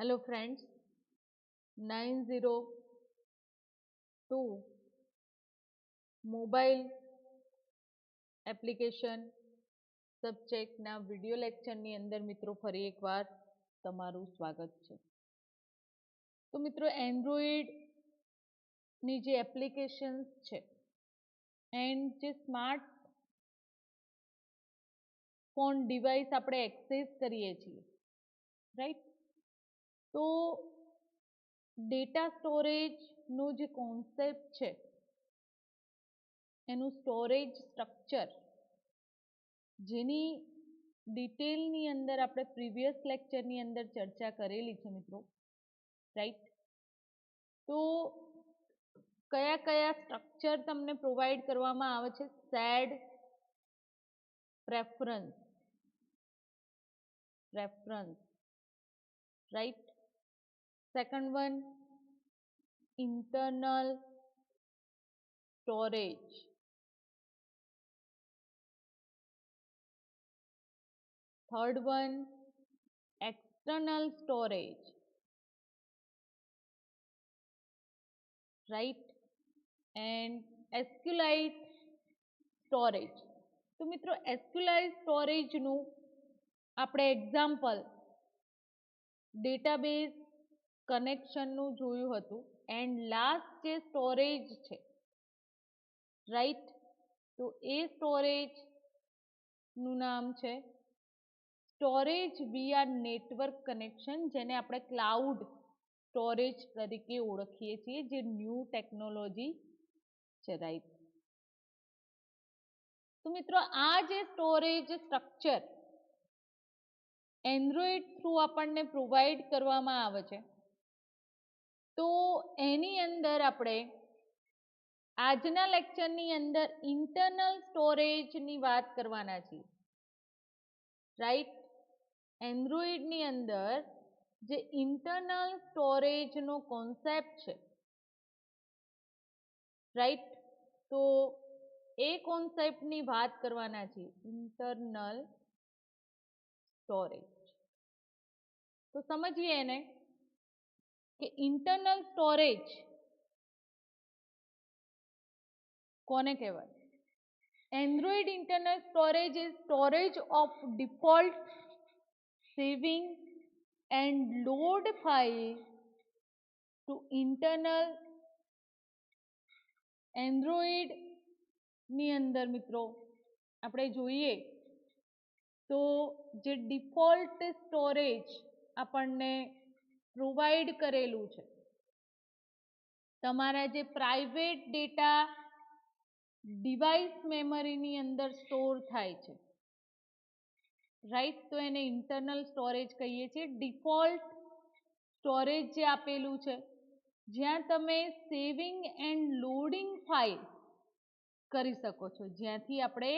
Hello friends, 902 mobile application સબ્જેક્ટના video લેક્ચરની અંદર મિત્રો ફરી એકવાર તમારું સ્વાગત છે. તો મિત્રો એન્ડ્રોઈડની જે એપ્લિકેશન્સ છે એન્ડ જે સ્માર્ટ ફોન ડિવાઇસ આપણે એક્સેસ કરીએ છીએ, રાઈટ? તો ડેટા સ્ટોરેજનો જે કોન્સેપ્ટ છે એનું સ્ટોરેજ સ્ટ્રક્ચર જેની ડિટેલની અંદર આપણે પ્રીવિયસ લેક્ચરની અંદર ચર્ચા કરેલી છે મિત્રો, રાઈટ? તો કયા કયા સ્ટ્રક્ચર તમને પ્રોવાઈડ કરવામાં આવે છે? Said preference, right? Second one internal storage, third one external storage, right? And SQLite storage. તો મિત્રો SQLite storage નું આપણે એક્ઝામ્પલ ડેટાબેઝ કનેક્શનનું જોયું હતું. એન્ડ લાસ્ટ જે સ્ટોરેજ છે, રાઈટ, તો એ સ્ટોરેજ નું નામ છે સ્ટોરેજ વિયા નેટવર્ક કનેક્શન, જેને આપણે ક્લાઉડ સ્ટોરેજ તરીકે ઓળખીએ છીએ, જે ન્યૂ ટેકનોલોજી છે, રાઈટ? તો મિત્રો આ જે સ્ટોરેજ સ્ટ્રક્ચર એન્ડ્રોઈડ થ્રુ આપણને પ્રોવાઈડ કરવામાં આવે છે, તો એની અંદર આપણે આજના લેક્ચરની અંદર ઇન્ટરનલ સ્ટોરેજની વાત કરવાના છીએ, રાઈટ? એન્ડ્રોઈડની અંદર જે ઇન્ટરનલ સ્ટોરેજનો કોન્સેપ્ટ છે, રાઈટ, તો એ કોન્સેપ્ટની વાત કરવાના છીએ, ઇન્ટરનલ સ્ટોરેજ. તો સમજીએ એને કે ઇન્ટરનલ સ્ટોરેજ કોને કહેવાય? Android internal storage is storage of default saving and load file to internal android ની અંદર મિત્રો આપણે જોઈએ તો જે ડિફોલ્ટ સ્ટોરેજ આપણને પ્રોવાઈડ કરેલું છે, તમારા જે પ્રાઇવેટ ડેટા ડિવાઇસ મેમરીની અંદર સ્ટોર થાય છે, રાઈટ, તો એને ઇન્ટરનલ સ્ટોરેજ કહીએ છીએ. ડિફોલ્ટ સ્ટોરેજ જે આપેલું છે, જ્યાં તમે સેવિંગ એન્ડ લોડિંગ ફાઇલ કરી શકો છો, જ્યાંથી આપણે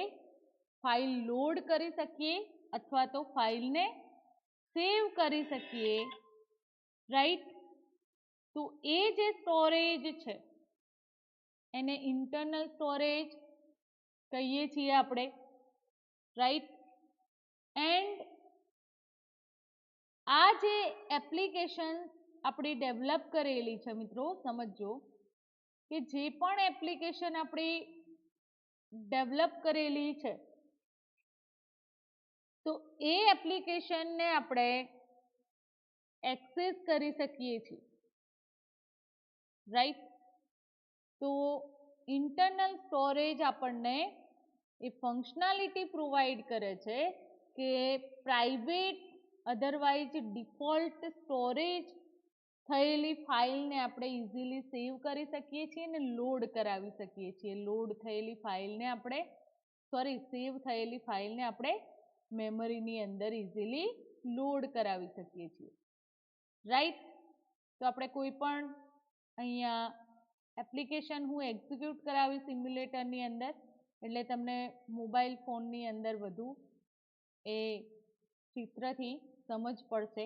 ફાઇલ લોડ કરી શકીએ અથવા તો ફાઇલને સેવ કરી શકીએ, રાઈટ? તો એ જે સ્ટોરેજ છે એને ઇન્ટરનલ સ્ટોરેજ કહીએ છીએ આપણે, રાઈટ? એન્ડ આ જે એપ્લિકેશન આપણી ડેવલપ કરેલી છે મિત્રો, સમજો કે જે પણ એપ્લિકેશન આપણી ડેવલપ કરેલી છે, તો એ એપ્લિકેશનને આપણે એક્સેસ કરી શકીએ છીએ, રાઈટ? તો ઇન્ટરનલ સ્ટોરેજ આપણને એ ફંક્શનાલિટી પ્રોવાઈડ કરે છે કે પ્રાઇવેટ અધરવાઇઝ ડિફોલ્ટ સ્ટોરેજ થયેલી ફાઇલને આપણે ઇઝીલી સેવ કરી શકીએ છીએ અને લોડ કરાવી શકીએ છીએ. લોડ થયેલી ફાઇલને આપણે સેવ થયેલી ફાઇલને આપણે મેમરીની અંદર ઇઝીલી લોડ કરાવી શકીએ છીએ, રાઈટ? તો આપણે કોઈ પણ અહીંયા એપ્લિકેશન હું એક્ઝિક્યુટ કરાવી સિમ્યુલેટરની અંદર, એટલે તમને મોબાઈલ ફોનની અંદર વધુ એ ચિત્રથી સમજ પડશે,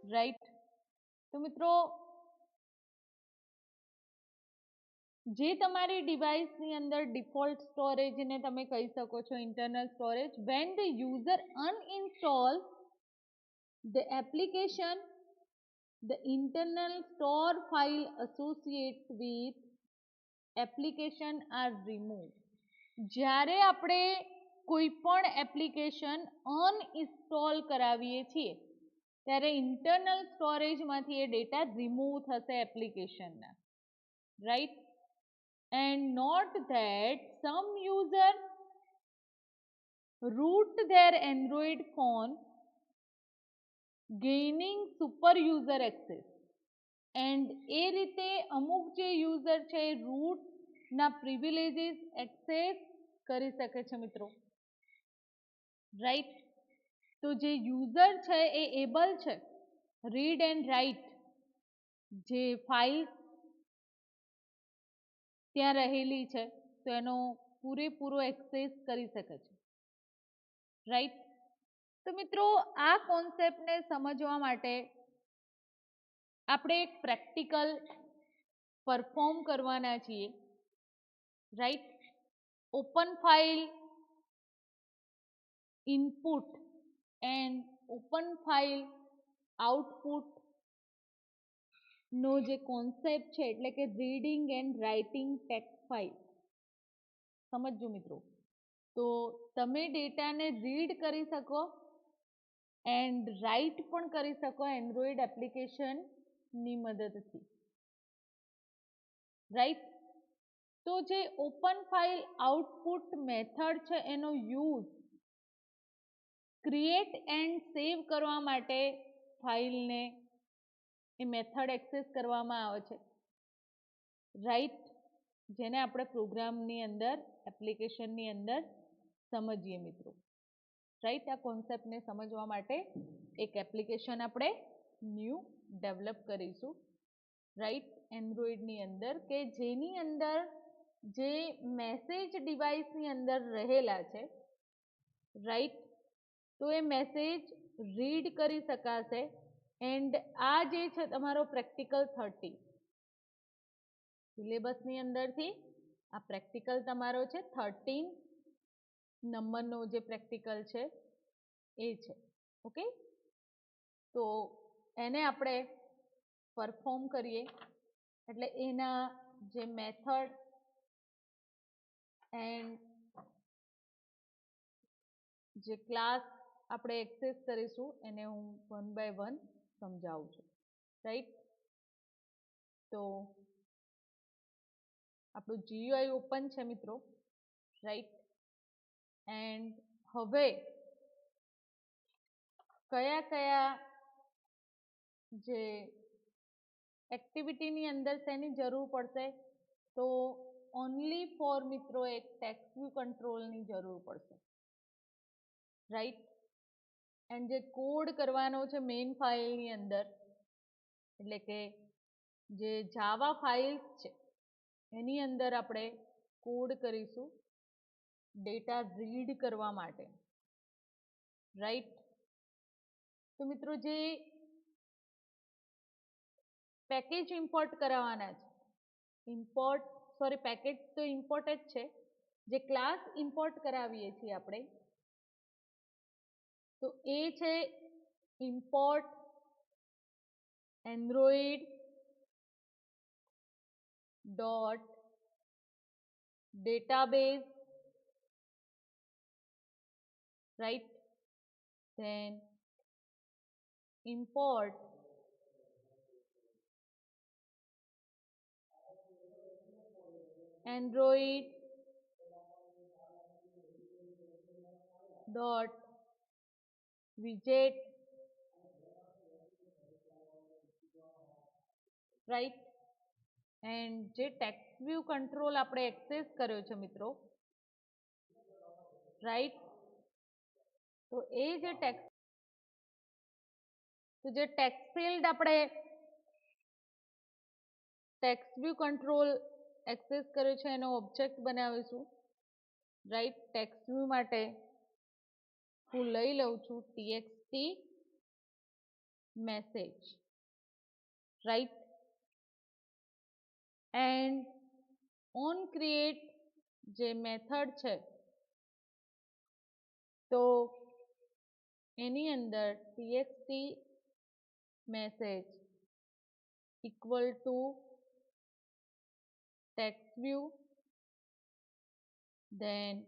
રાઈટ? તો મિત્રો જે તમારી ડિવાઇસની અંદર ડિફોલ્ટ સ્ટોરેજને તમે કહી શકો છો internal storage, when the user uninstall the application, the internal store file associated with application are removed. જ્યારે આપણે કોઈ પણ એપ્લિકેશન અનઇન્સ્ટોલ કરાવીએ છીએ ત્યારે ઇન્ટરનલ સ્ટોરેજમાંથી એ ડેટા રિમૂવ થશે એપ્લિકેશનના, right. And note that some user root their Android phone gaining super user access, and એ રીતે અમુક જે યુઝર છે એ રૂટના પ્રિવિલેજીસ એક્સેસ કરી શકે છે મિત્રો, રાઈટ. તો જે યુઝર છે એ એબલ છે રીડ એન્ડ રાઇટ જે ફાઇલ ત્યાં રહેલી છે તો એનો પૂરેપૂરો એક્સેસ કરી શકે છે, રાઈટ. તો મિત્રો આ કોન્સેપ્ટને સમજવા માટે આપણે એક પ્રેક્ટિકલ પરફોર્મ કરવાના છીએ, right. Open file input and open file output નો જે કોન્સેપ્ટ છે એટલે કે reading and writing text file સમજજો મિત્રો. તો તમે ડેટાને રીડ કરી શકો એન્ડ રાઇટ પણ કરી શકો એન્ડ્રોઈડ એપ્લિકેશનની મદદથી, રાઈટ. તો જે ઓપન ફાઇલ આઉટપુટ મેથડ છે એનો યુઝ ક્રિએટ એન્ડ સેવ કરવા માટે ફાઇલને એ મેથડ એક્સેસ કરવામાં આવે છે, રાઈટ. જેને આપણે પ્રોગ્રામની અંદર એપ્લિકેશનની અંદર સમજીએ મિત્રો, રાઈટ. આ કોન્સેપ્ટને સમજવા માટે એક એપ્લિકેશન આપણે ન્યૂ ડેવલપ કરીશું, રાઈટ, એન્ડ્રોઈડની અંદર કે જેની અંદર જે મેસેજ ડિવાઇસની અંદર રહેલા છે, રાઈટ. તો એ મેસેજ રીડ કરી શકાશે એન્ડ આ જે છે તમારો પ્રેક્ટિકલ 30 સિલેબસની અંદરથી આ પ્રેક્ટિકલ તમારો છે 13 નંબરનો જે પ્રેક્ટિકલ છે એ છે, ઓકે. તો એને આપણે પરફોર્મ કરીએ એટલે એના જે મેથડ એન્ડ જે ક્લાસ આપણે એક્સેસ કરીશું એને હું 1 by 1 સમજાવું છું, રાઈટ. તો આપણું GUI ઓપન છે મિત્રો, રાઈટ. એન્ડ હવે કયા કયા જે એક્ટિવિટીની અંદર શેની જરૂર પડશે તો ઓનલી ફોર મિત્રો એક ટેક્સ્ટ વ્યૂ કંટ્રોલની જરૂર પડશે, રાઈટ. એન્ડ જે કોડ કરવાનો છે મેઇન ફાઇલની અંદર એટલે કે જે જાવા ફાઇલ્સ છે એની અંદર આપણે કોડ કરીશું ડેટા રીડ કરવા માટે, રાઈટ. તો મિત્રો જે પેકેજ ઇમ્પોર્ટ કરાવવાના છે પેકેજ તો ઇમ્પોર્ટ જ છે, જે ક્લાસ ઇમ્પોર્ટ કરાવીએ છીએ આપણે તો એ છે import android dot database, right. Then import android dot widget, right. And જે ટેક્સ્ટ વ્યૂ કંટ્રોલ આપણે એક્સેસ કર્યો છે મિત્રો, રાઈટ. તો એ જે ટેક્સ્ટ ફિલ્ડ આપણે ટેક્સ્ટ વ્યૂ કંટ્રોલ એક્સેસ કર્યો છે એનો ઓબ્જેક્ટ બનાવીશું, રાઈટ. ટેક્સ્ટ વ્યૂ માટે હું લઈ લઉં છું txt message, right. And on create જે મેથડ છે તો એની અંદર txt message equal to text view, then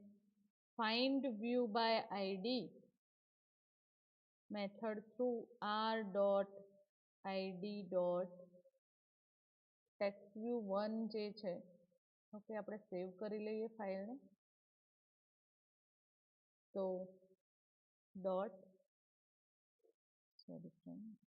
find view by id method through r dot id dot text view 1 જે છે ઓકે આપણે સેવ કરી લઈએ ફાઇલને તો ડોટ સોરી ફ્રેન્ડ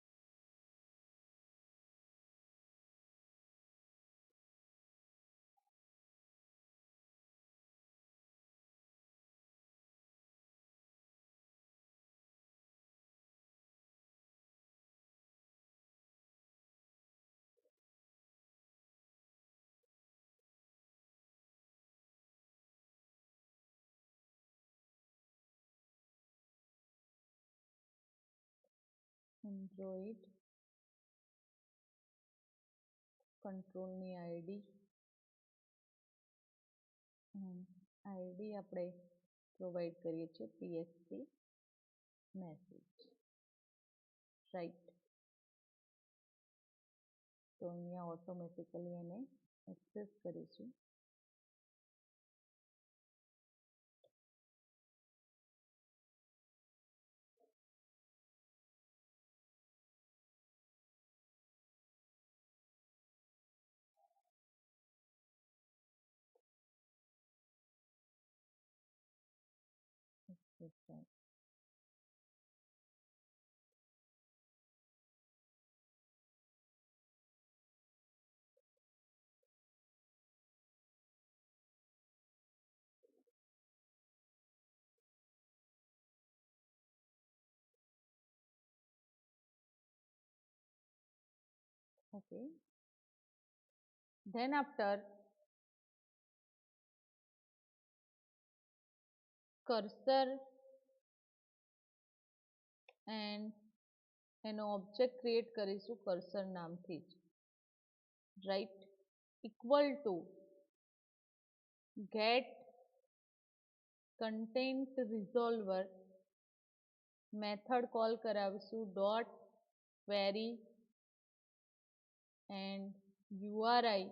એન્ડ્રોઈડ કંટ્રોલની આઈડી આઈડી આપણે પ્રોવાઈડ કરીએ છીએ txt message રાઈટ તો અહીંયા ઓટોમેટિકલી એને એક્સેસ કરીશું okay, then after cursor and એનો ઓબ્જેક્ટ ક્રિએટ કરીશું કર્સર નામથી જ right equal to get content resolver method call કરાવીશું dot query and URI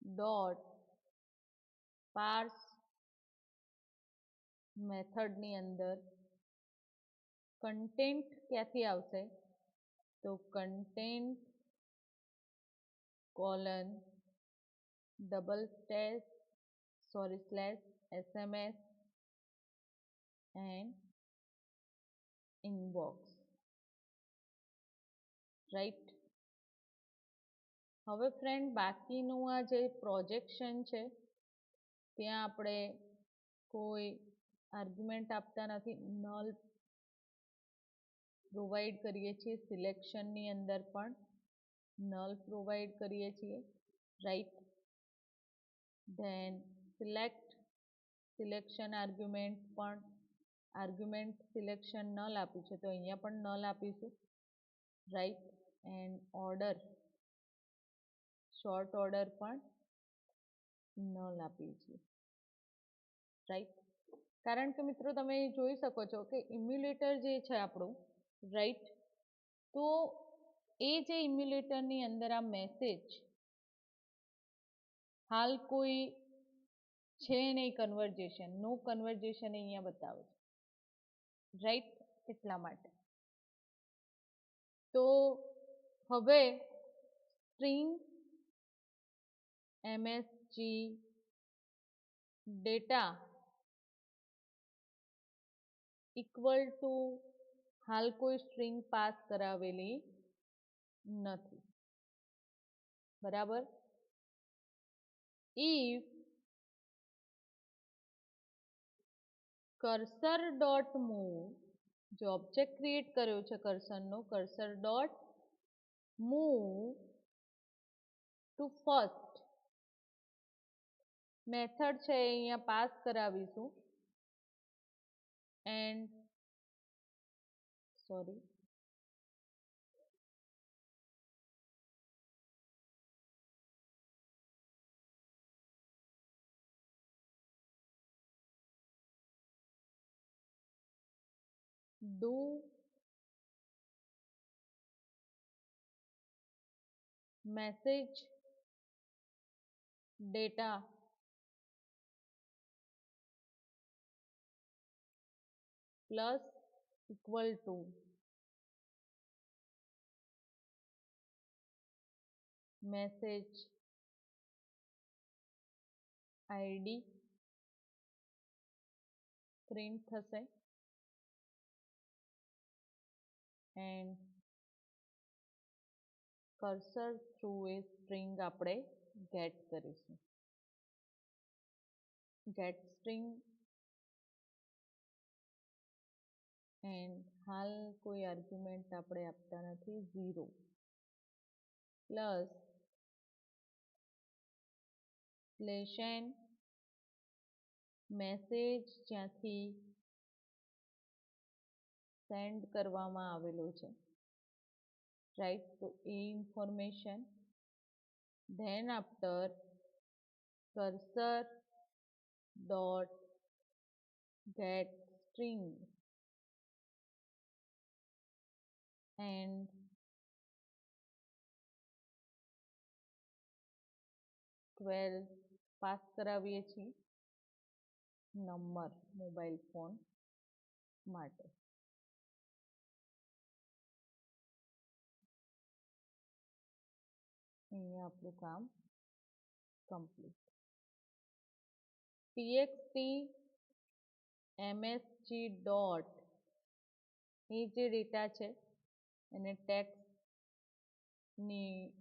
dot parse મેથડની અંદર કન્ટેન્ટ ક્યાંથી આવશે તો content colon double slash SMS and inbox right હવે ફ્રેન્ડ બાકીનું આ જે પ્રોજેક્શન છે ત્યાં આપણે કોઈ આર્ગ્યુમેન્ટ આપતા નથી નલ પ્રોવાઈડ કરીએ છીએ સિલેક્શનની અંદર પણ નલ પ્રોવાઈડ કરીએ છીએ રાઈટ ધેન સિલેક્શન આર્ગ્યુમેન્ટ પણ આર્ગ્યુમેન્ટ સિલેક્શન નલ આપ્યું છે તો અહીંયા પણ નલ આપીશું right and order short order પણ નલ આપીએ છીએ રાઈટ કારણ કે મિત્રો તમે જોઈ શકો છો કે ઇમ્યુલેટર જે છે આપણું રાઈટ તો એ જે ઇમ્યુલેટરની અંદર આ મેસેજ હાલ કોઈ છે નહીં કન્વર્જેશન નો કન્વર્જેશન અહીંયા બતાવે છે રાઈટ એટલા માટે તો હવે string msg data equal to હાલ કોઈ સ્ટ્રિંગ પાસ કરાવેલી નથી બરાબર if કર્સર ડોટ મૂવ જે ઓબ્જેક્ટ ક્રિએટ કર્યો છે કર્સરનો cursor dot move to first method છે અહીંયા પાસ કરાવીશું and sorry do message data plus equal to message ID print થશે એન્ડ કર્સર થ્રુ એ સ્ટ્રિંગ આપણે ગેટ કરીશું. ગેટ સ્ટ્રિંગ એન્ડ હાલ કોઈ આર્ગ્યુમેન્ટ આપણે આપતા નથી, 0 પ્લસ સ્લેશ એન મેસેજ જ્યાંથી સેન્ડ કરવામાં આવેલો છે, રાઈટ, તો એ information. Then after cursor dot get string and pass કરાવીએ છીએ નંબર મોબાઈલ ફોન માટે. અહીંયા આપણું કામ કમ્પ્લીટ. txt msg ડોટ એ જે ડેટા છે એને ટેક્સ્ટ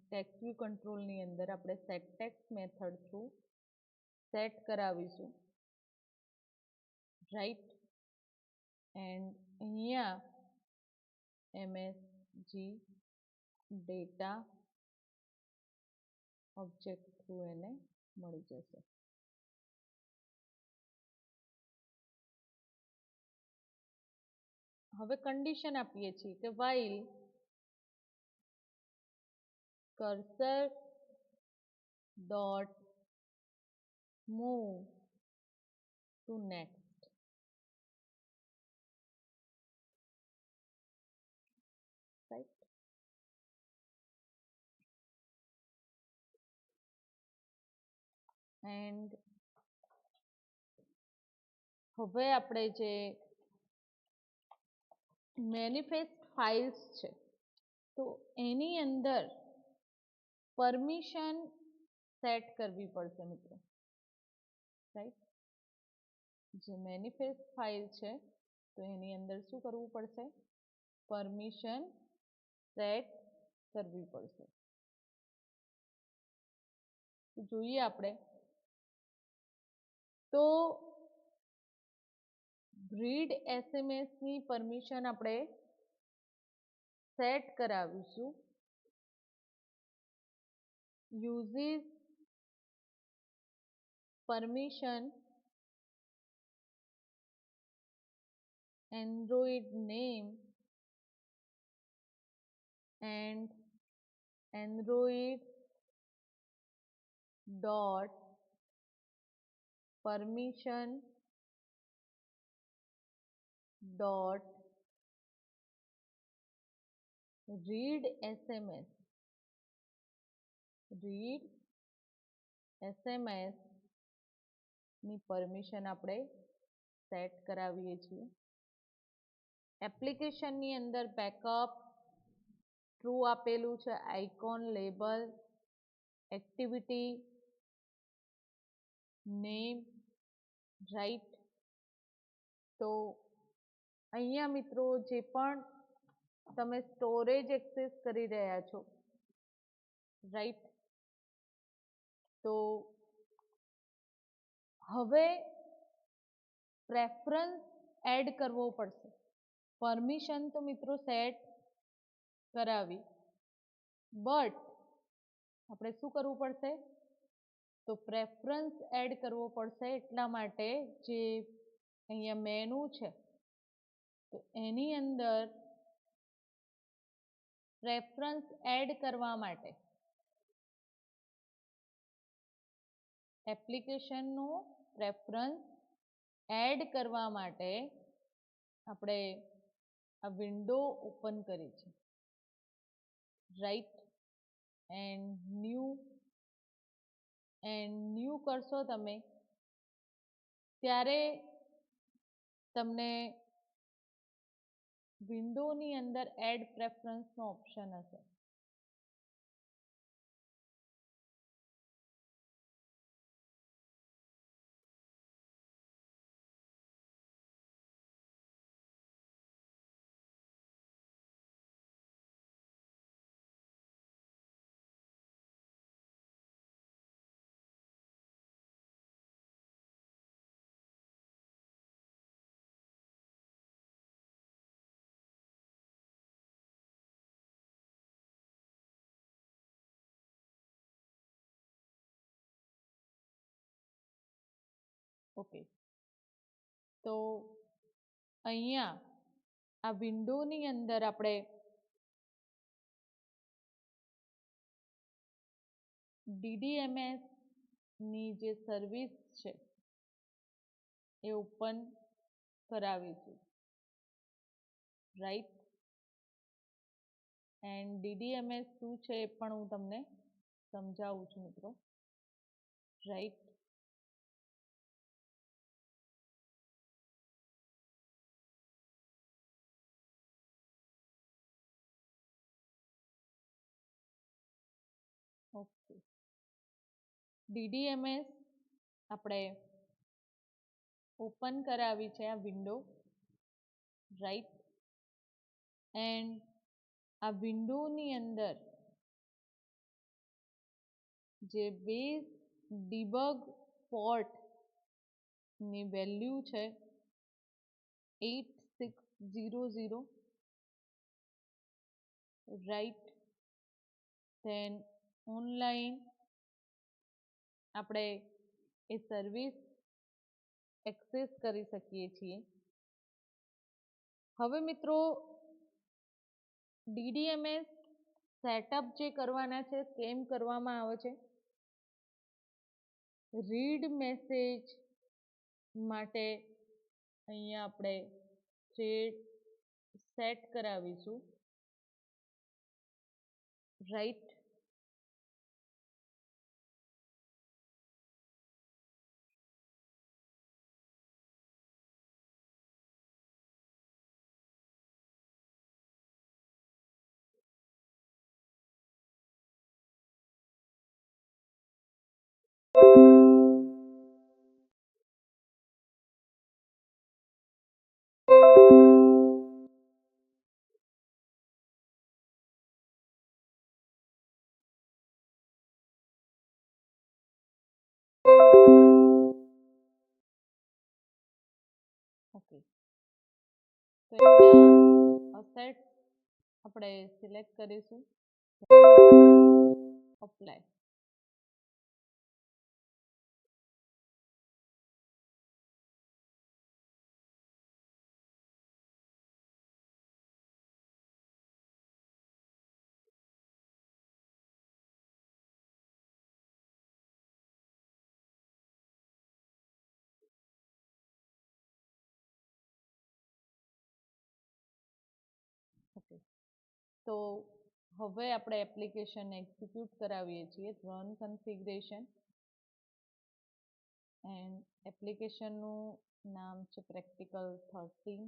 વ્યૂ કંટ્રોલની અંદર આપણે set text method through set કરાવીશું, રાઈટ. એન્ડ અહીંયા msg ડેટા ઓબ્જેક્ટ થ્રુ એને મળી જશે. હવે કન્ડિશન આપીએ છીએ કે while cursor dot move to next, right. And હવે આપણે જે મેનિફેસ્ટ ફાઇલ્સ છે તો એની અંદર પરમિશન સેટ કરવી પડશે મિત્રો, રાઈટ. જે મેનિફેસ્ટ ફાઇલ છે તો એની અંદર શું કરવું પડશે? પરમિશન સેટ કરવી પડશે. જોઈએ આપણે તો રીડ એસએમએસની પરમિશન આપણે set કરાવીશું uses permission Android name and Android dot permission dot read SMS ની પરમિશન આપણે સેટ કરાવીએ છીએ. એપ્લિકેશનની અંદર બેકઅપ ટ્રુ આપેલું છે, icon label activity name, right. તો અહીંયા મિત્રો જે પણ તમે સ્ટોરેજ એક્સેસ કરી રહ્યા છો, રાઈટ, તો હવે પ્રેફરન્સ એડ કરવો પડશે. પરમિશન તો મિત્રો સેટ કરાવી, બટ આપણે શું કરવું પડશે? તો પ્રેફરન્સ એડ કરવો પડશે. એટલા માટે જે અહીંયા મેનુ છે તો એની અંદર પ્રેફરન્સ એડ કરવા માટે એપ્લિકેશનનો પ્રેફરન્સ એડ કરવા માટે આપણે આ વિન્ડો ઓપન કરી છે, રાઈટ. એન્ડ ન્યૂ કરશો તમે ત્યારે તમને વિન્ડોની અંદર એડ પ્રેફરન્સનો ઓપ્શન હશે. ઓકે, તો અહીંયા આ વિન્ડોની અંદર આપણે DDMSની જે સર્વિસ છે એ ઓપન કરાવીશું, રાઈટ. એન્ડ DDMS શું છે એ પણ હું તમને સમજાવું છું મિત્રો, રાઈટ. ઓકે, DDMS આપણે ઓપન કરાવી છે આ વિન્ડો, રાઈટ. એન્ડ આ વિન્ડોની અંદર જે બેઝ ડિબગ પોર્ટની વેલ્યુ છે 8600, રાઈટ. ધેન ઓનલાઈન આપણે એ સર્વિસ એક્સેસ કરી શકીએ છીએ. હવે મિત્રો DDMS સેટઅપ જે કરવાના છે કેમ કરવામાં આવે છે, રીડ મેસેજ માટે અહીંયા આપણે થ્રેડ સેટ કરાવીશું, રાઈટ. ઓકે, તો અહીંયા સેટ આપણે સિલેક્ટ કરીશું, અપ્લાય. ઓકે, તો હવે આપણે એપ્લિકેશન એક્ઝિક્યુટ કરાવીએ છીએ, રન કન્ફિગરેશન. એન્ડ એપ્લિકેશનનું નામ છે પ્રેક્ટિકલ 13.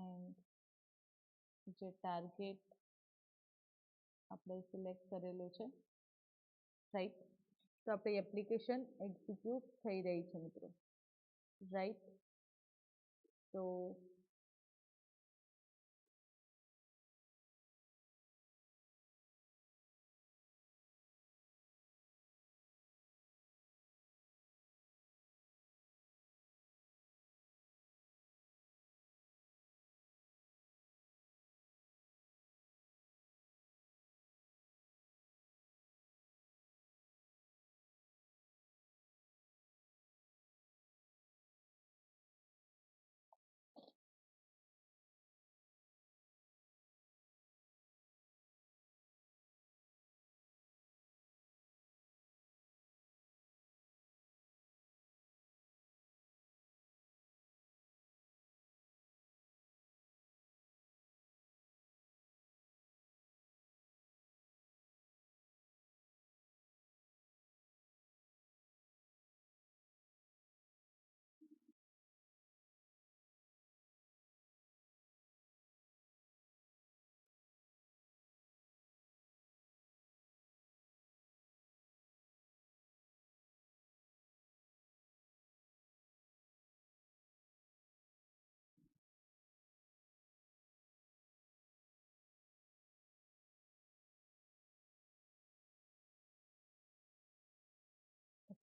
એન્ડ જે ટાર્ગેટ આપણે સિલેક્ટ કરેલું છે, રાઈટ. તો આપણી એપ્લિકેશન એક્ઝિક્યુટ થઈ રહી છે મિત્રો, રાઈટ. તો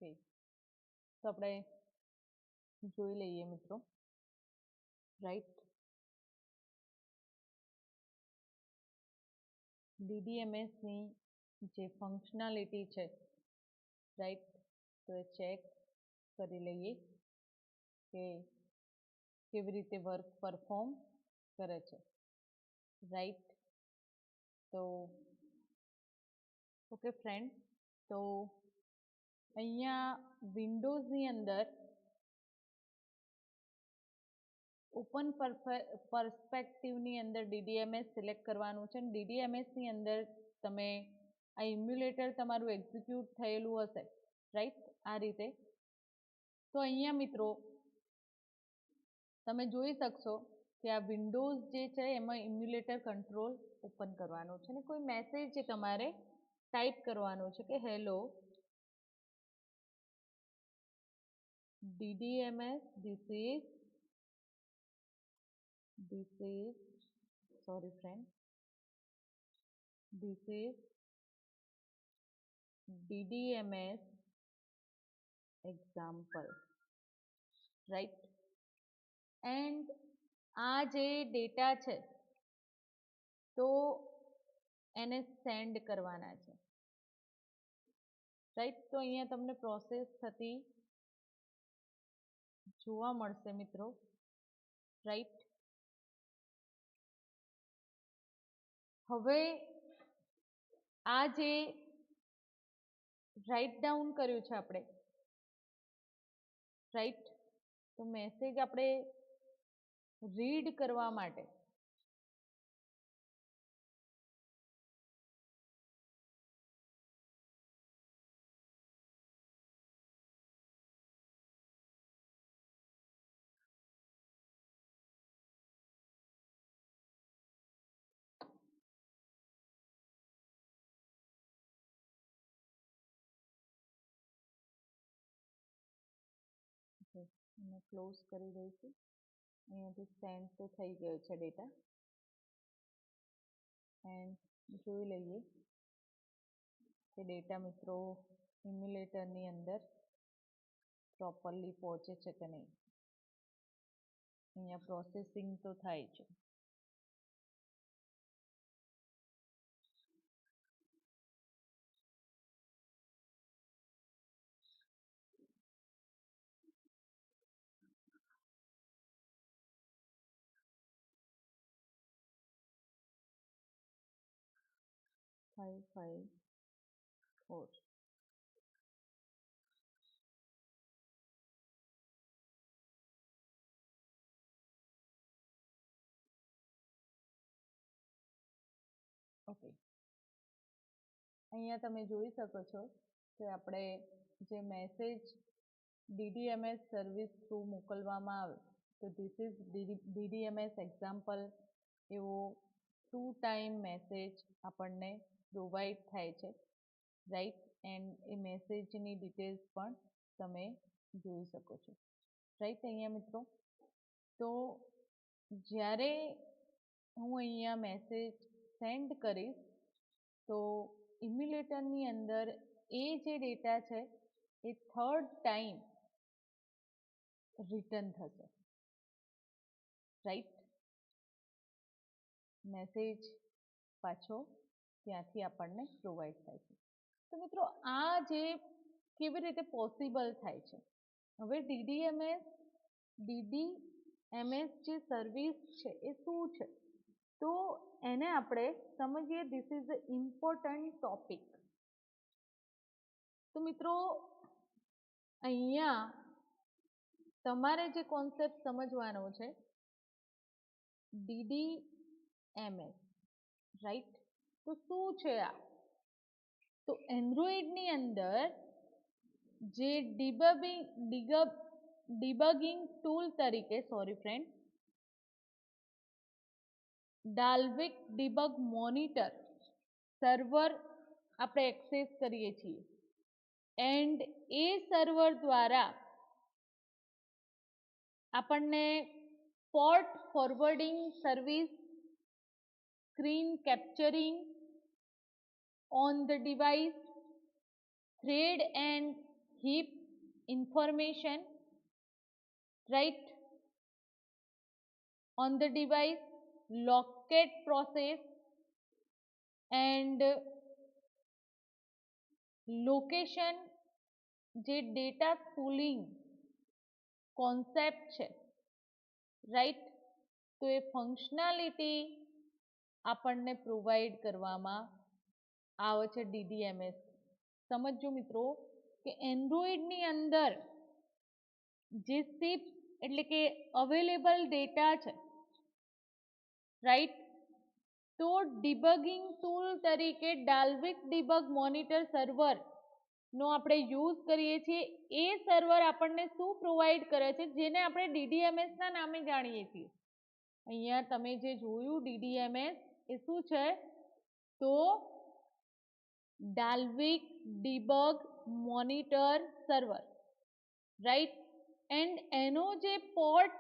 ઓકે, તો આપણે જોઈ લઈએ મિત્રો, રાઈટ. DDMSની જે ફંક્શનાલિટી છે, રાઈટ, તો એ ચેક કરી લઈએ કે કેવી રીતે વર્ક પરફોર્મ કરે છે, રાઈટ. તો ઓકે ફ્રેન્ડ, તો અહીંયા વિન્ડોઝની અંદર ઓપન પર્સપેક્ટિવની અંદર DDMS સિલેક્ટ કરવાનું છે અને DDMSની અંદર તમે આ ઇમ્યુલેટર તમારું એક્ઝિક્યુટ થયેલું હશે, રાઈટ, આ રીતે. તો અહીંયા મિત્રો તમે જોઈ શકશો કે આ વિન્ડોઝ જે છે એમાં ઇમ્યુલેટર કંટ્રોલ ઓપન કરવાનું છે અને કોઈ મેસેજ જે તમારે ટાઈપ કરવાનો છે કે hello DDMS, this is sorry friend, this is DDMS example, right. And આ જે ડેટા છે તો એને સેન્ડ કરવાના છે, રાઈટ. તો અહીંયા તમને પ્રોસેસ થતી જોવા મળશે મિત્રો, રાઈટ. હવે આ જે રાઇટ ડાઉન કર્યું છે આપણે, રાઈટ, તો મેસેજ આપણે રીડ કરવા માટે એને ક્લોઝ કરી દઈશું. અહીંયાથી સેન્ડ તો થઈ ગયો છે ડેટા એન્ડ જોઈ લઈએ કે ડેટા મિત્રો ઇમ્યુલેટરની અંદર પ્રોપરલી પહોંચે છે કે નહીં. અહીંયા પ્રોસેસિંગ તો થાય છે. Five five four. ઓકે, અહીંયા તમે જોઈ શકો છો કે આપણે જે મેસેજ DDMS સર્વિસ થ્રુ મોકલવામાં આવે તો ધીસ ઇઝ DDMS એક્ઝામ્પલ એવો 2 ટાઈમ મેસેજ આપણને પ્રોવાઈડ થાય છે, રાઈટ. એન્ડ એ મેસેજની ડિટેલ્સ પણ તમે જોઈ શકો છો, રાઈટ. અહીંયા મિત્રો તો જ્યારે હું અહીંયા મેસેજ સેન્ડ કરીશ તો ઇમ્યુલેટરની અંદર એ જે ડેટા છે એ થર્ડ ટાઈમ રિટર્ન થશે, રાઈટ. મેસેજ પાછો ત્યાંથી આપણને પ્રોવાઈડ થાય છે. તો મિત્રો આ જે કેવી રીતે પોસિબલ થાય છે, હવે DDMS જે સર્વિસ છે એ શું છે તો એને આપણે સમજીએ. This is a important topic. તો મિત્રો અહીંયા તમારે જે કોન્સેપ્ટ સમજવાનો છે DDMS, રાઈટ. તો શું છે આ? તો એન્ડ્રોઈડની અંદર જે ડિબગિંગ ટૂલ તરીકે, sorry friend, Dalvik debug monitor server આપણે એક્સેસ કરીએ છીએ એન્ડ એ સર્વર દ્વારા આપણને port forwarding service, screen capturing on the device, thread and heap information, right, on the device, locate process, and location જે data સ્પૂલિંગ concept છે, right, તો એ functionality આપણને પ્રોવાઈડ કરવામાં આવે છે ડીડીએમએસ. સમજો મિત્રો કે એન્ડ્રોઈડની અંદર જે સીપ્સ એટલે કે અવેલેબલ ડેટા છે, રાઈટ, તો ડિબગિંગ ટૂલ તરીકે ડાલ્વિક ડિબગ મોનિટર સર્વર નો આપણે યુઝ કરીએ છીએ. એ સર્વર આપણને શું પ્રોવાઈડ કરે છે, જેને આપણે ડીડીએમએસ ના નામે જાણીએ છીએ. અહીંયા તમે જે જોયું ડીડીએમએસ એ શું છે, તો Dalvik debug monitor server, right, and એનો જે પોર્ટ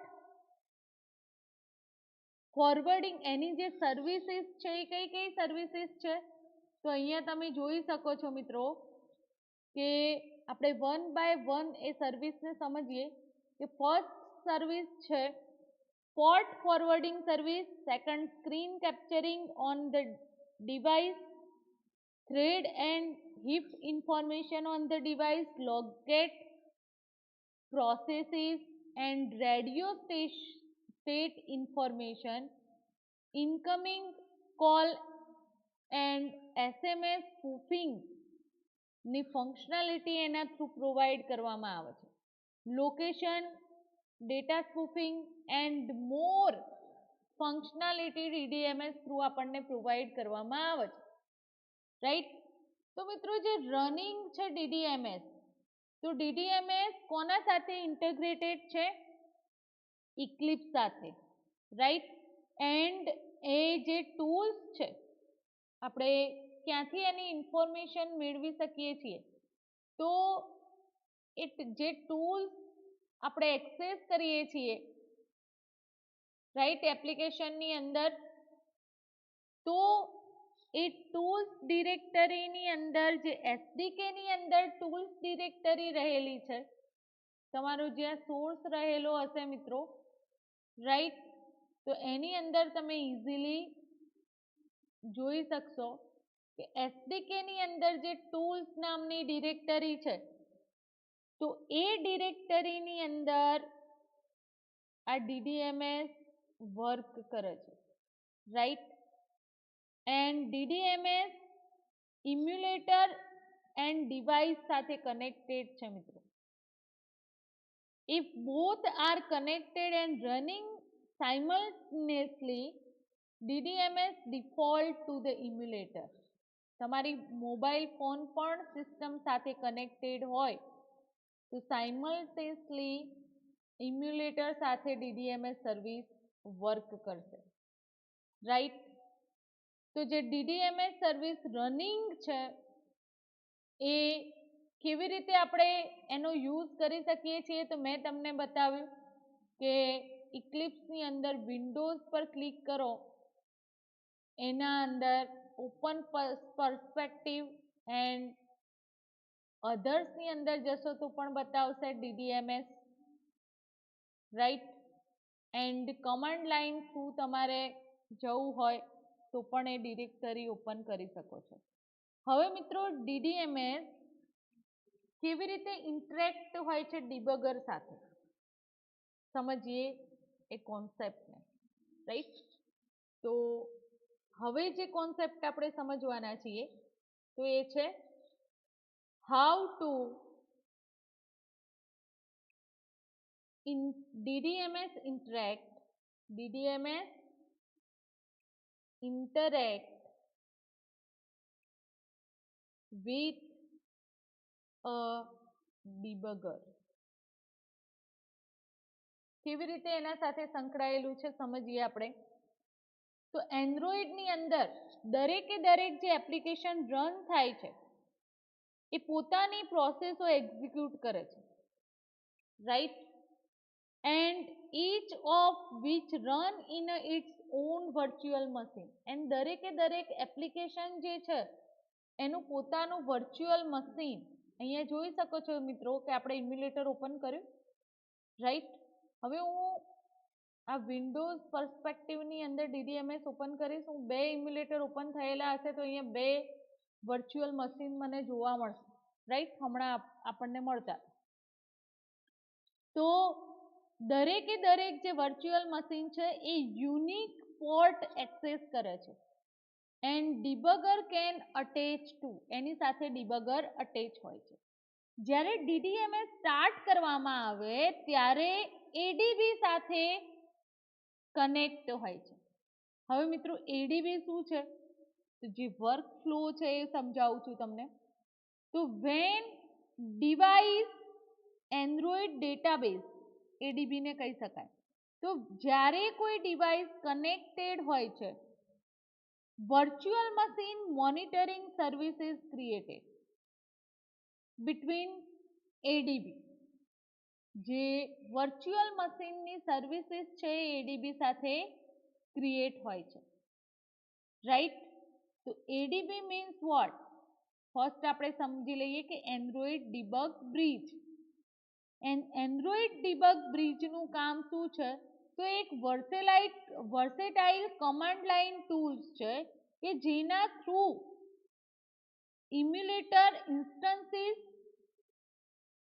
ફોરવર્ડિંગ એની જે સર્વિસીસ છે એ કઈ કઈ સર્વિસીસ છે, તો અહીંયા તમે જોઈ શકો છો મિત્રો કે આપણે વન બાય વન એ સર્વિસને સમજીએ. કે ફર્સ્ટ સર્વિસ છે port forwarding service, second screen capturing on the device, thread and heap information on the device, locate processes and radio state information, incoming call and SMS spoofing ની functionality એના થ્રુ provide કરવામાં આવે છે. Location, data spoofing and more functionality DDMS through આપણને provide કરવામાં આવે છે, રાઈટ. તો મિત્રો જે રનિંગ છે ડીડીએમએસ, તો ડીડીએમએસ કોના સાથે ઇન્ટિગ્રેટેડ છે, ઇક્લિપ્સ સાથે, રાઈટ, એન્ડ એ જે ટૂલ્સ છે આપણે ક્યાંથી એની ઇન્ફોર્મેશન મેળવી શકીએ છીએ, તો એ જે ટૂલ્સ આપણે એક્સેસ કરીએ છીએ, રાઈટ, એપ્લિકેશનની અંદર, તો એ ટૂલ્સ ડિરેક્ટરીની અંદર જે એસડીકેની અંદર ટૂલ્સ ડિરેક્ટરી રહેલી છે, તમારો જ્યાં સોર્સ રહેલો હશે મિત્રો, રાઈટ, તો એની અંદર તમે ઇઝીલી જોઈ શકશો કે એસડીકેની અંદર જે ટૂલ્સ નામની ડિરેક્ટરી છે, તો એ ડિરેક્ટરીની અંદર આ ડીડીએમએસ વર્ક કરે છે, right. And DDMS emulator and device સાથે કનેક્ટેડ છે મિત્રો. If both are connected and running simultaneously, DDMS default to the emulator. તમારી મોબાઈલ ફોન પણ સિસ્ટમ સાથે કનેક્ટેડ હોય તો સાયમલ્ટેનિયસલી ઇમ્યુલેટર સાથે ડીડીએમએસ સર્વિસ વર્ક કરશે, રાઈટ. તો જે ડીડીએમએસ સર્વિસ રનિંગ છે એ કેવી રીતે આપણે એનો યુઝ કરી શકીએ છીએ, તો મેં તમને બતાવ્યું કે ઇક્લિપ્સની અંદર વિન્ડોઝ પર ક્લિક કરો, એના અંદર ઓપન પર્સપેક્ટિવ એન્ડ અધર્સની અંદર જશો તો પણ બતાવશે DDMS, right, and command line through તમારે જવું હોય તો પણ એ ડિરેક્ટરી ઓપન કરી શકો છો. હવે મિત્રો ડીડીએમએસ કેવી રીતે ઇન્ટરેક્ટ હોય છે ડિબગર સાથે, સમજીએ એ કોન્સેપ્ટને, રાઈટ. તો હવે જે કોન્સેપ્ટ આપણે સમજવાના છીએ તો એ છે how to DDMS interact with a debugger. કેવી રીતે એના સાથે સંકળાયેલું છે સમજીએ આપણે. તો એન્ડ્રોઈડની અંદર દરેકે દરેક જે એપ્લિકેશન રન થાય છે એ પોતાની પ્રોસેસો એક્ઝિક્યુટ કરે છે, right, and each of which run in its own virtual machine. And દરેકે દરેક એપ્લિકેશન જે છે એનું પોતાનું વર્ચ્યુઅલ મશીન અહીંયા જોઈ શકો છો મિત્રો કે આપણે ઇમ્યુલેટર ઓપન કર્યું, રાઈટ. હવે હું આ વિન્ડોઝ પર્સપેક્ટિવની અંદર DDMS ઓપન કરીશ. હું બે ઇમ્યુલેટર ઓપન થયેલા હશે તો અહીંયા બે વર્ચ્યુઅલ મશીન મને જોવા મળશે, રાઈટ. હમણાં આપણને મળતા. તો દરેકે દરેક જે વર્ચ્યુઅલ મશીન છે એ યુનિક પોર્ટ એક્સેસ કરે છે and debugger can attach to, એની સાથે ડિબગર અટેચ હોય છે. જ્યારે DDMS સ્ટાર્ટ કરવામાં આવે ત્યારે ADB સાથે કનેક્ટ હોય છે. હવે મિત્રો ADB શું છે? તો જે વર્ક ફ્લો છે એ સમજાવું છું તમને. તો when device android database, ADB ને કહી શકાય. તો જ્યારે કોઈ ડિવાઇસ કનેક્ટેડ હોય છે, virtual machine monitoring services created between ADB. જે વર્ચ્યુઅલ મશીનની સર્વિસીસ છે એ ADB સાથે ક્રિએટ હોય છે, રાઈટ. તો ADB મીન્સ વોટ? ફર્સ્ટ આપણે સમજી લઈએ કે android debug bridge. Android debug બ્રિજનું કામ શું છે? તો એક વર્સેટાઇલ કમાન્ડ લાઇન ટૂલ્સ છે કે જેના થ્રુ ઇમ્યુલેટર ઇન્સ્ટન્સીસ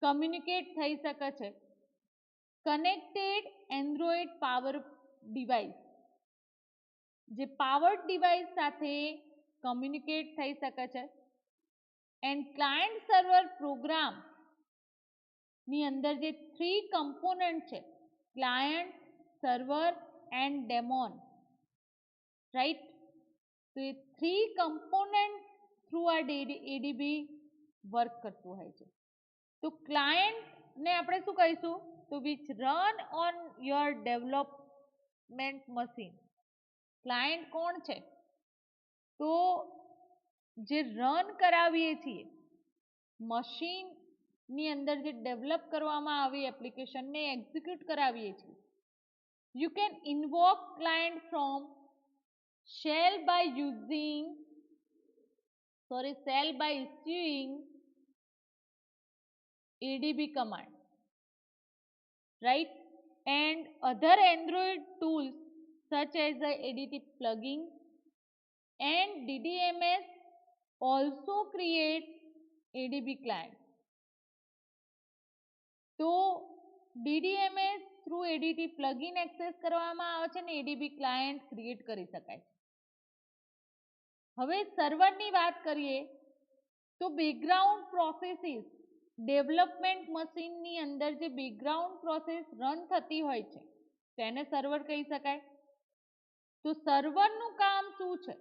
કમ્યુનિકેટ થઈ શકે છે કનેક્ટેડ એન્ડ્રોઇડ પાવર ડિવાઇસ, જે પાવર્ડ ડિવાઇસ સાથે કમ્યુનિકેટ થઈ શકે છે. એન્ડ ક્લાયન્ટ સર્વર પ્રોગ્રામ ની અંદર જે 3 કમ્પોનન્ટ છે, ક્લાયન્ટ, સર્વર એન્ડ ડેમોન, રાઈટ. તો એ 3 કમ્પોનન્ટ થ્રુ આ ADB વર્ક કરતું હોય છે. તો ક્લાયન્ટને આપણે શું કહીશું? તો which run on your development machine. Client કોણ છે? તો જે રન કરાવીએ છીએ મશીનની અંદર, જે ડેવલપ કરવામાં આવી એપ્લિકેશનને એક્ઝિક્યુટ કરાવીએ છીએ. You can invoke client from shell by issuing ADB command, right. And other Android tools such as the ADT plugin and DDMS also create ADB client. તો DDMS through ADT plugin access કરવામાં આવે છે અને ADB client create કરી શકાય છે. હવે સર્વરની વાત કરીએ તો બેકગ્રાઉન્ડ પ્રોસેસીસ, ડેવલપમેન્ટ મશીનની અંદર જે બેકગ્રાઉન્ડ પ્રોસેસ રન થતી હોય છે તેને સર્વર કહી શકાય. તો સર્વરનું કામ શું છે?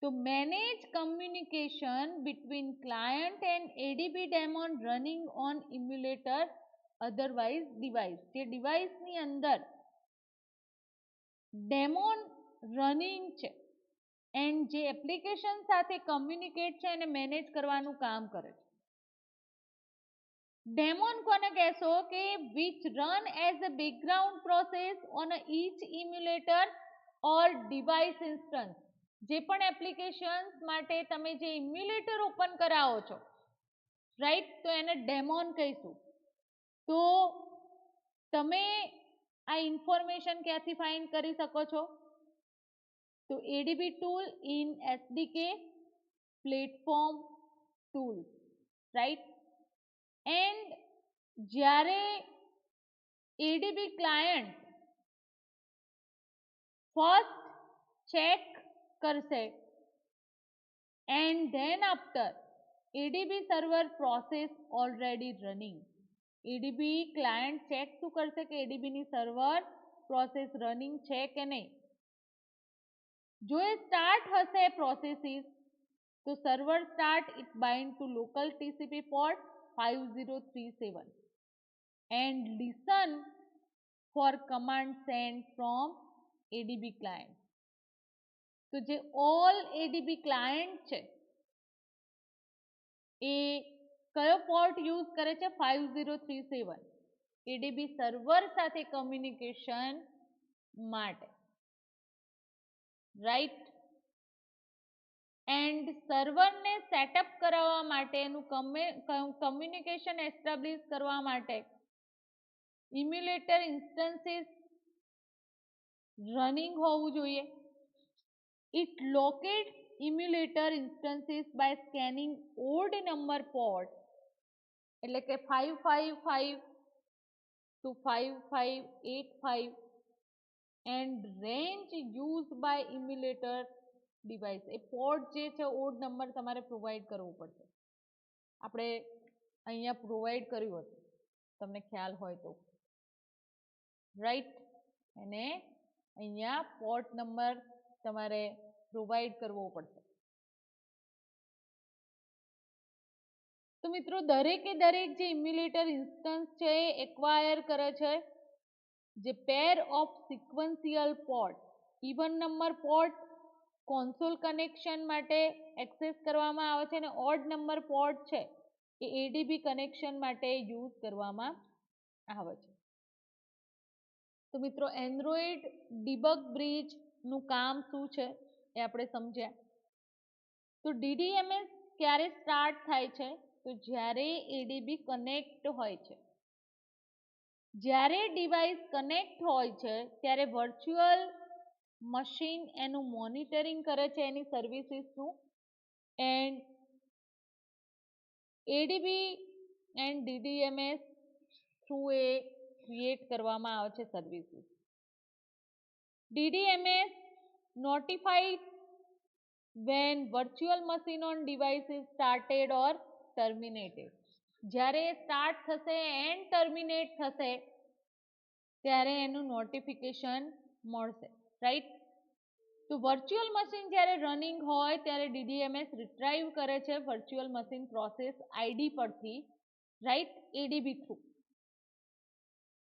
તો manage communication between client and ADB daemon running on emulator otherwise device. જે ડિવાઇસની અંદર ડેમોન રનિંગ છે એન્ડ જે એપ્લિકેશન સાથે કમ્યુનિકેટ છે એને મેનેજ કરવાનું કામ કરે છે. ડેમોન કોને કહેશો? કે which run as a background process on each emulator or device instance. જે પણ એપ્લિકેશન્સ માટે તમે જે ઇમ્યુલેટર ઓપન કરાવો છો, રાઈટ, તો એને ડેમોન કહીશું. તો તમે આ ઇન્ફોર્મેશન ક્યાંથી ફાઇન્ડ કરી શકો છો? તો ADB tool in SDK platform tools, right. And જ્યારે ADB ક્લાયન્ટ ફર્સ્ટ ચેક કરશે and then after ADB server process already running. ADB client check શું કરશે કે ADB ની સર્વર પ્રોસેસ રનિંગ છે કે નહીં. જો એ સ્ટાર્ટ હશે પ્રોસેસીસ, તો server start it bind to local TCP port 5037 and listen for command sent from ADB client. તો જે ઓલ ADB ક્લાયન્ટ છે એ કયો પોર્ટ યુઝ કરે છે? 5037, ADB સર્વર સાથે કમ્યુનિકેશન માટે, રાઈટ. એન્ડ સર્વરને સેટઅપ કરાવવા માટે એનું કમ્યુનિકેશન એસ્ટાબ્લિશ કરવા માટે ઇમ્યુલેટર ઇન્સ્ટન્સીસ રનિંગ હોવું જોઈએ. It locates emulator instances by scanning odd number port એટલે કે 555 to 5585 and range used by emulator device. A port જે છે ઓડ નંબર તમારે પ્રોવાઈડ કરવો પડશે. આપણે અહીંયા પ્રોવાઈડ કર્યું હતું તમને ખ્યાલ હોય તો, રાઈટ. અને અહીંયા પોર્ટ નંબર તમારે પ્રોવાઈડ કરવો પડશે. તો મિત્રો દરેકે દરેક જે ઇમ્યુલેટર ઇન્સ્ટન્સ છે એ એક્વાયર કરે છે જે pair of sequential port, even number port console connection માટે એક્સેસ કરવામાં આવે છે અને ઓડ નંબર પોર્ટ છે એ એડીબી કનેક્શન માટે યુઝ કરવામાં આવે છે. તો મિત્રો એન્ડ્રોઈડ ડીબગ બ્રિજ નું કામ શું છે એ આપણે સમજ્યા. તો ડીડીએમએસ ક્યારે સ્ટાર્ટ થાય છે? તો જ્યારે એડીબી કનેક્ટ હોય છે. જ્યારે ડિવાઇસ કનેક્ટ હોય છે ત્યારે વર્ચ્યુઅલ મશીન એનું મોનિટરિંગ કરે છે એની સર્વિસીસનું, and ADB and DDMS through એ ક્રિએટ કરવામાં આવે છે services. DDMS notified when virtual machine on device is started or terminated. જ્યારે સ્ટાર્ટ થશે એન્ડ ટર્મિનેટ થશે ત્યારે એનું નોટિફિકેશન મળશે, રાઈટ. તો વર્ચ્યુઅલ મશીન જ્યારે રનિંગ હોય ત્યારે ડીડીએમએસ રિટ્રાઈવ કરે છે વર્ચ્યુઅલ મશીન પ્રોસેસ આઈડી પરથી, right, ADB through,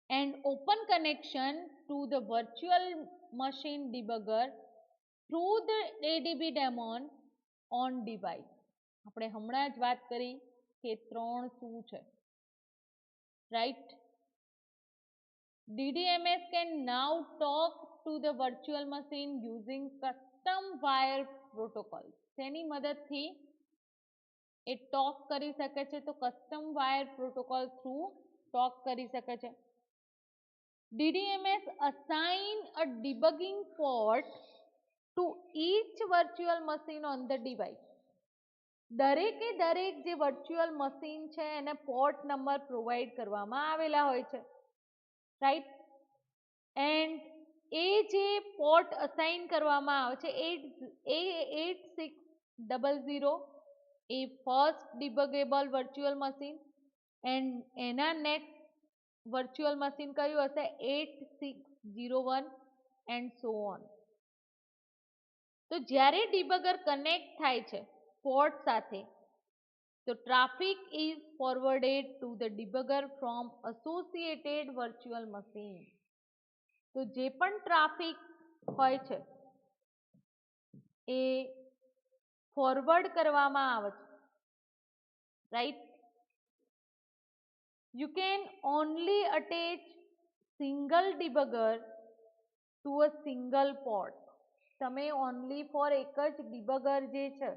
and open connection to the virtual machine debugger through the ADB daemon on device. આપણે હમણાં જ વાત કરી કે ત્રણ શું છે, right? DDMS can now talk to the virtual machine using custom wire protocol. તેની મદદથી એ ટોક કરી શકે છે, તો custom wire protocol through talk કરી શકે છે. DDMS assign a debugging port to each virtual machine on the device. દરેકે દરેક જે વર્ચ્યુઅલ મશીન છે એને પોર્ટ નંબર પ્રોવાઈડ કરવામાં આવેલા હોય છે, રાઈટ. એન્ડ એ જે પોર્ટ અસાઇન કરવામાં આવે છે 8600 એ ફર્સ્ટ ડિબગેબલ વર્ચ્યુઅલ મશીન, એન્ડ એના નેક્સ્ટ વર્ચ્યુઅલ મશીન કયું હશે 8601 એન્ડ સો ઓન. તો જ્યારે ડિબગર કનેક્ટ થાય છે પોર્ટ સાથે તો traffic is forwarded to the debugger from associated virtual machine. તો જે પણ ટ્રાફિક હોય છે એ ફોરવર્ડ કરવામાં આવે છે, right. You can only attach single debugger to a single port. તમે ઓનલી ફોર એક જ ડિબગર જે છે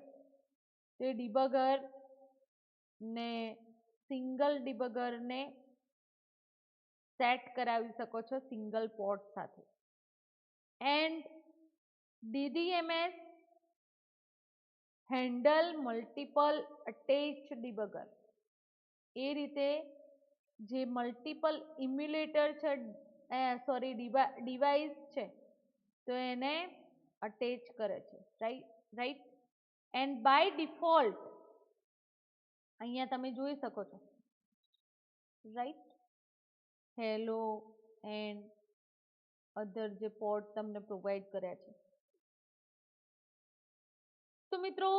તે ડિબગર ને સિંગલ ડિબગર ને સેટ કરાવી શકો છો સિંગલ પોર્ટ સાથે. And DDMS handle multiple attach debugger. એ રીતે જે મલ્ટિપલ ઇમ્યુલેટર છે ડિવાઇસ છે તો એને અટેચ કરે છે, રાઈટ. એન્ડ બાય ડિફોલ્ટ અહીંયા તમે જોઈ શકો છો, રાઈટ, હેલો એન્ડ અધર જે પોર્ટ તમને પ્રોવાઈડ કર્યા છે. તો મિત્રો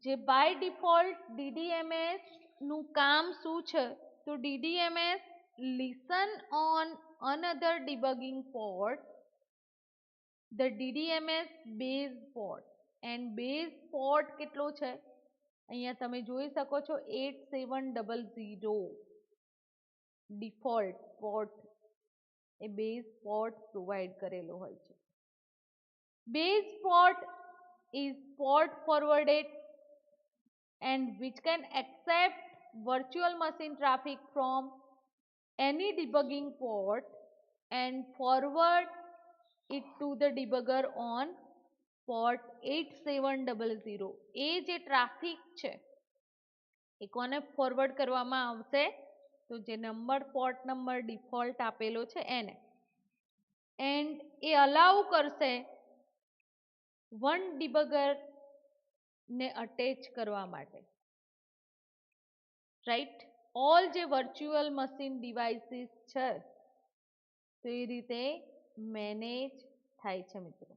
જે બાય ડિફોલ્ટ ડીડીએમએસ નું કામ શું છે? તો DDMS listen on another debugging port, the DDMS base port, and base port કેટલો છે અહીંયા તમે જોઈ શકો છો 8700 ડિફોલ્ટ પોર્ટ એ બેઝ પોર્ટ પ્રોવાઈડ કરેલો હોય છે. Base port is port forwarded and which can accept virtual machine traffic from any debugging port and forward it to the debugger on port 8700. એ જે ટ્રાફિક છે એ કોને ફોરવર્ડ કરવામાં આવશે? તો જે નંબર પોર્ટ નંબર ડિફોલ્ટ આપેલો છે એને. એન્ડ એ અલાઉ કરશે વન ડિબગર ને અટેચ કરવા માટે, રાઈટ. ઓલ જે વર્ચ્યુઅલ મશીન ડિવાઇસીસ છે તો એ રીતે મેનેજ થાય છે મિત્રો,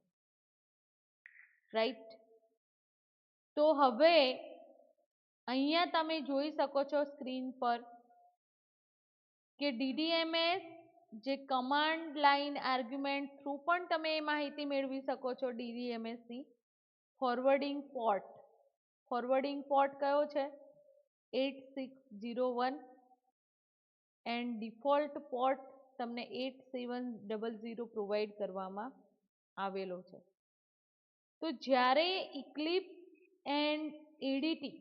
રાઈટ. તો હવે અહીંયા તમે જોઈ શકો છો સ્ક્રીન પર કે DDMS જે કમાન્ડ લાઇન આર્ગ્યુમેન્ટ થ્રુ પણ તમે એ માહિતી મેળવી શકો છો DDMS ની. ફોરવર્ડિંગ પોર્ટ કયો છે? 8601 એન્ડ ડિફોલ્ટ પોર્ટ તમને 8700 પ્રોવાઈડ કરવામાં આવેલો છે. તો જ્યારે ઇક્લિપ્સ એન્ડ એડીટી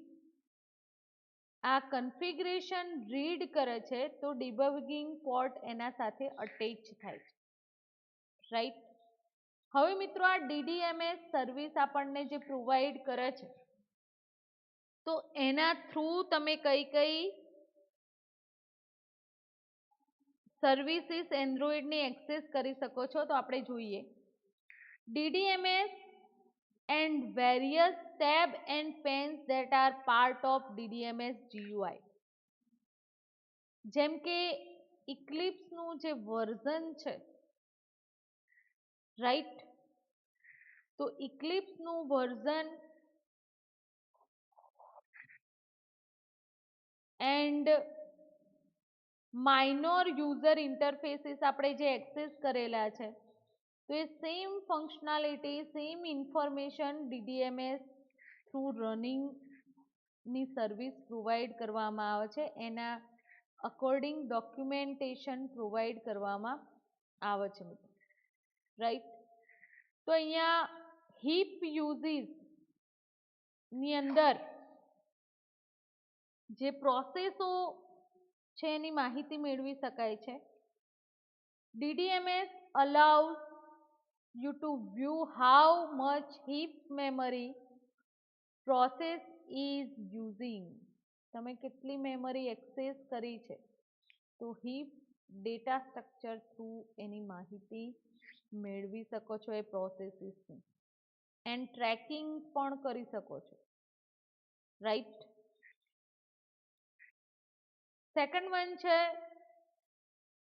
આ કન્ફિગરેશન રીડ કરે છે તો ડિબગિંગ પોર્ટ એના સાથે અટેચ થાય છે, રાઈટ. હવે મિત્રો આ DDMS સર્વિસ આપણને જે પ્રોવાઈડ કરે છે તો એના થ્રુ તમે કઈ કઈ સર્વિસીસ એન્ડ્રોઈડની એક્સેસ કરી શકો છો તો આપણે જોઈએ. DDMS and various tab and panes that are part of DDMS GUI. જેમ કે ઇક્લિપ્સનું જે વર્ઝન છે, રાઈટ. તો ઇક્લિપ્સનું version and minor user interfaces આપણે જે એક્સેસ કરેલા છે તો એ same functionality, same information DDMS through રનિંગની સર્વિસ પ્રોવાઈડ કરવામાં આવે છે. એના અકોર્ડિંગ ડોક્યુમેન્ટેશન પ્રોવાઈડ કરવામાં આવે છે મિત્રો, રાઈટ. તો અહીંયા હીપ યુઝીસની અંદર જે પ્રોસેસો છે એની માહિતી મેળવી શકાય છે. DDMS allows you to view how much heap memory process is using. તમે કેટલી મેમરી એક્સેસ કરી છે તો હીપ ડેટા સ્ટ્રક્ચર થ્રુ એની માહિતી મેળવી શકો છો એ પ્રોસેસીસની. એન્ડ ટ્રેકિંગ પણ કરી શકો છો, રાઈટ. સેકન્ડ વન છે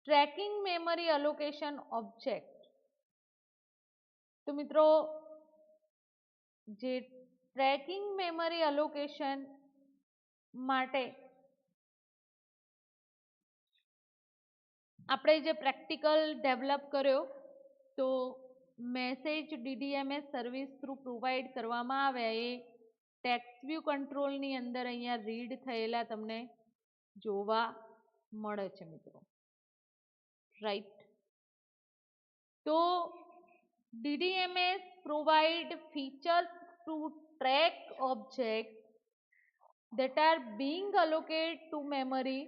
ટ્રેકિંગ મેમરી અલોકેશન ઓબ્જેક્ટ. તો મિત્રો જે ટ્રેકિંગ મેમરી અલોકેશન માટે આપણે જે પ્રેક્ટિકલ ડેવલપ કર્યો તો message DDMS service through provide કરવામાં આવ્યા એ ટેક્સ્ટ વ્યૂ કંટ્રોલની અંદર અહીંયા રીડ થયેલા તમને જોવા મળે છે મિત્રો, રાઈટ. તો DDMS provide features to track objects that are being allocated to memory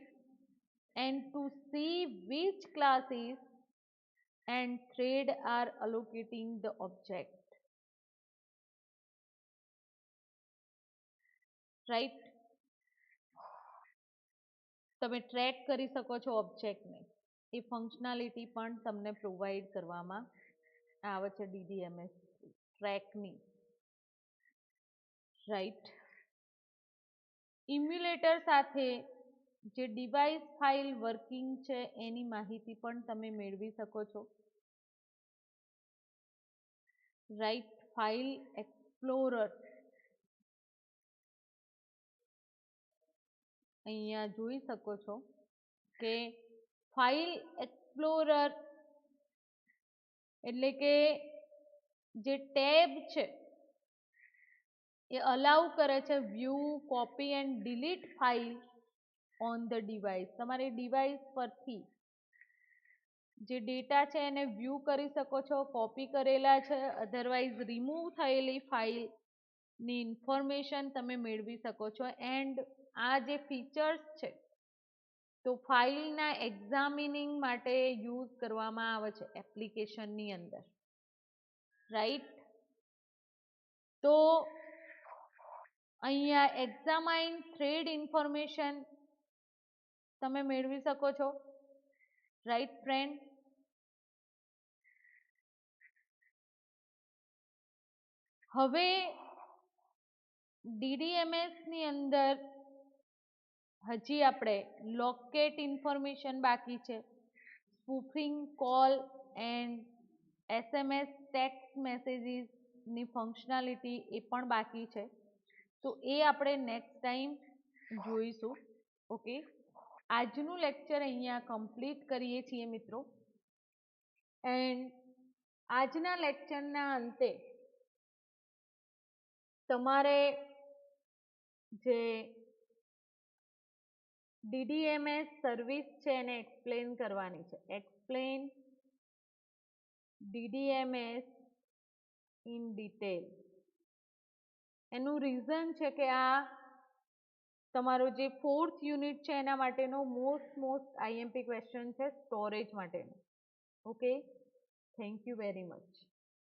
and to see which classes and thread are allocating the object, right. તમે ટ્રેક કરી શકો છો ઓબ્જેક્ટને, એ ફંક્શનાલિટી પણ તમને પ્રોવાઈડ કરવામાં આવે છે DDMS ટ્રેકની, રાઈટ. ઇમ્યુલેટર સાથે જે ડિવાઇસ ફાઇલ વર્કિંગ છે એની માહિતી પણ તમે મેળવી શકો છો, રાઈટ. ફાઇલ એક્સપ્લોરર અહીંયા જોઈ શકો છો કે ફાઇલ એક્સપ્લોરર એટલે કે જે ટેબ છે એ અલાઉ કરે છે view, copy and delete file on the device. તમારી ડિવાઇસ પરથી જે ડેટા છે એને વ્યૂ કરી શકો છો, કોપી કરેલા છે, અધરવાઇઝ રિમૂવ થયેલી ફાઇલ ની ઇન્ફોર્મેશન તમે મેળવી શકો છો. એન્ડ આ જે ફીચર્સ છે તો ફાઇલના એક્ઝામિનિંગ માટે યુઝ કરવામાં આવે છે એપ્લિકેશનની અંદર, રાઈટ. તો અહીંયા એક્ઝામાઇન થ્રેડ ઇન્ફોર્મેશન તમે મેળવી શકો છો, રાઈટ ફ્રેન્ડ. હવે DDMS ની અંદર હજી આપણે લોકેટ ઇન્ફોર્મેશન બાકી છે, spoofing call and SMS text મેસેજીસની ફંક્શનાલિટી એ પણ બાકી છે. તો એ આપણે નેક્સ્ટ ટાઈમ જોઈશું. ઓકે, આજનું લેક્ચર અહીંયા કમ્પ્લીટ કરીએ છીએ મિત્રો. એન્ડ આજના લેક્ચરના અંતે તમારે જે DDMS સર્વિસ છે એને એક્સપ્લેન કરવાની છે. Explain DDMS in detail. એનું રીઝન છે કે આ તમારો જે 4th યુનિટ છે એના માટેનો મોસ્ટ IMP ક્વેશ્ચન છે સ્ટોરેજ માટેનો. Okay, thank you very much.